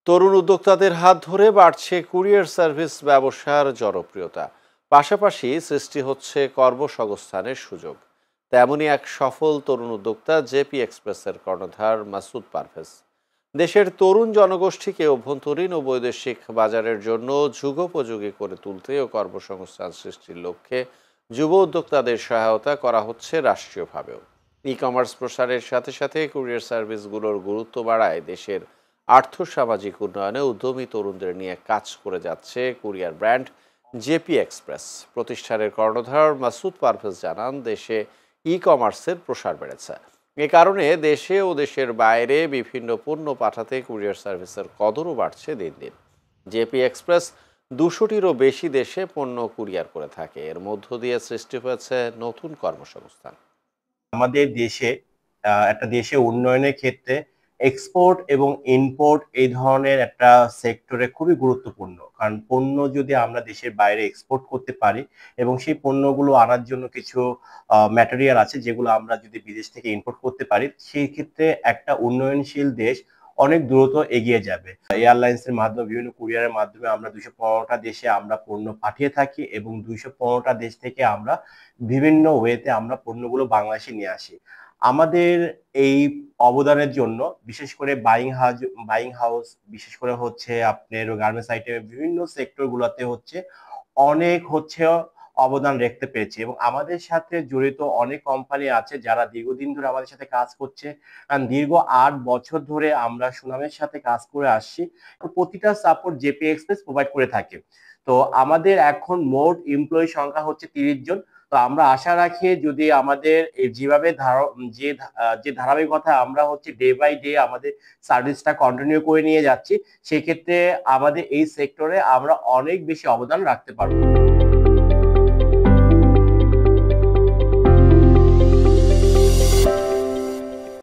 তরুণ উদ্যোক্তাদের হাত ধরে বাড়ছে কুরিয়ার সার্ভিস ব্যবসার জনপ্রিয়তা। পাশাপাশি সৃষ্টি হচ্ছে কর্মসংস্থানের সুযোগ। তেমনই এক সফল তরুণ উদ্যোক্তা জেপি এক্সপ্রেসের কর্ণধার মাসুদ পারভেজ দেশের তরুণ জনগোষ্ঠীকে অভ্যন্তরীণ ও বৈদেশিক বাজারের জন্য যুগোপযোগী করে তুলতে ও কর্মসংস্থান সৃষ্টির লক্ষ্যে যুব উদ্যোক্তাদের সহায়তা করা হচ্ছে রাষ্ট্রীয়ভাবেও। ই কমার্স প্রসারের সাথে সাথে কুরিয়ার সার্ভিসগুলোর গুরুত্ব বাড়ায় দেশের আর্থসামাজিক উন্নয়নে উদ্যমী তরুণদের নিয়ে কাজ করে যাচ্ছে কুরিয়ার ব্র্যান্ড জেপি এক্সপ্রেস। প্রতিষ্ঠানের কর্ণধার মাসুদ পারভেজ জানান, দেশে ই কমার্সের প্রসার বেড়েছে। এ কারণে দেশে ও দেশের বাইরে বিভিন্ন পণ্য পাঠাতে কুরিয়ার সার্ভিসের কদরও বাড়ছে দিন দিন। জেপি এক্সপ্রেস 200টিরও বেশি দেশে পণ্য কুরিয়ার করে থাকে। এর মধ্য দিয়ে সৃষ্টি হয়েছে নতুন কর্মসংস্থান। আমাদের দেশে একটা দেশে উন্নয়নের ক্ষেত্রে এক্সপোর্ট এবং ইম্পোর্ট এই ধরনের একটা সেক্টরে খুবই গুরুত্বপূর্ণ। কারণ পণ্য যদি আমরা দেশের বাইরে এক্সপোর্ট করতে পারি এবং সেই পণ্যগুলো আনার জন্য কিছু ম্যাটেরিয়াল আছে যেগুলো আমরা যদি বিদেশ থেকে ইম্পোর্ট করতে পারি, সেই ক্ষেত্রে একটা উন্নয়নশীল দেশ অনেক দ্রুত এগিয়ে যাবে। এয়ারলাইন্স এর মাধ্যমে, বিভিন্ন কুরিয়ারের মাধ্যমে আমরা 215টা দেশে আমরা পণ্য পাঠিয়ে থাকি এবং 215টা দেশ থেকে আমরা বিভিন্ন ওয়েতে আমরা পণ্যগুলো বাংলাদেশে নিয়ে আসি। আমাদের এই অবদানের জন্য বিশেষ করে বাইং হাউস বিশেষ করে হচ্ছে আপনার গার্মেন্টস আইটেমের বিভিন্ন সেক্টর গুলোতে হচ্ছে অনেক অবদান রাখতে পেরেছে এবং আমাদের সাথে জড়িত অনেক কোম্পানি আছে যারা দীর্ঘদিন ধরে আমাদের সাথে কাজ করছে। কারণ দীর্ঘ 8 বছর ধরে আমরা সুনামের সাথে কাজ করে আসছি। তো প্রতিটা সাপোর্ট জেপি এক্সপ্রেস প্রোভাইড করে থাকে। তো আমাদের এখন মোট এমপ্লয়ি সংখ্যা হচ্ছে 30 জন। তো আমরা আশা রাখি যদি আমাদের যেভাবে যে ধারাবাহিকতা আমরা হচ্ছে ডে বাই ডে আমাদের সার্ভিসটা কন্টিনিউ করে নিয়ে যাচ্ছি, সেক্ষেত্রে আমাদের এই সেক্টরে আমরা অনেক বেশি অবদান রাখতে পারবো।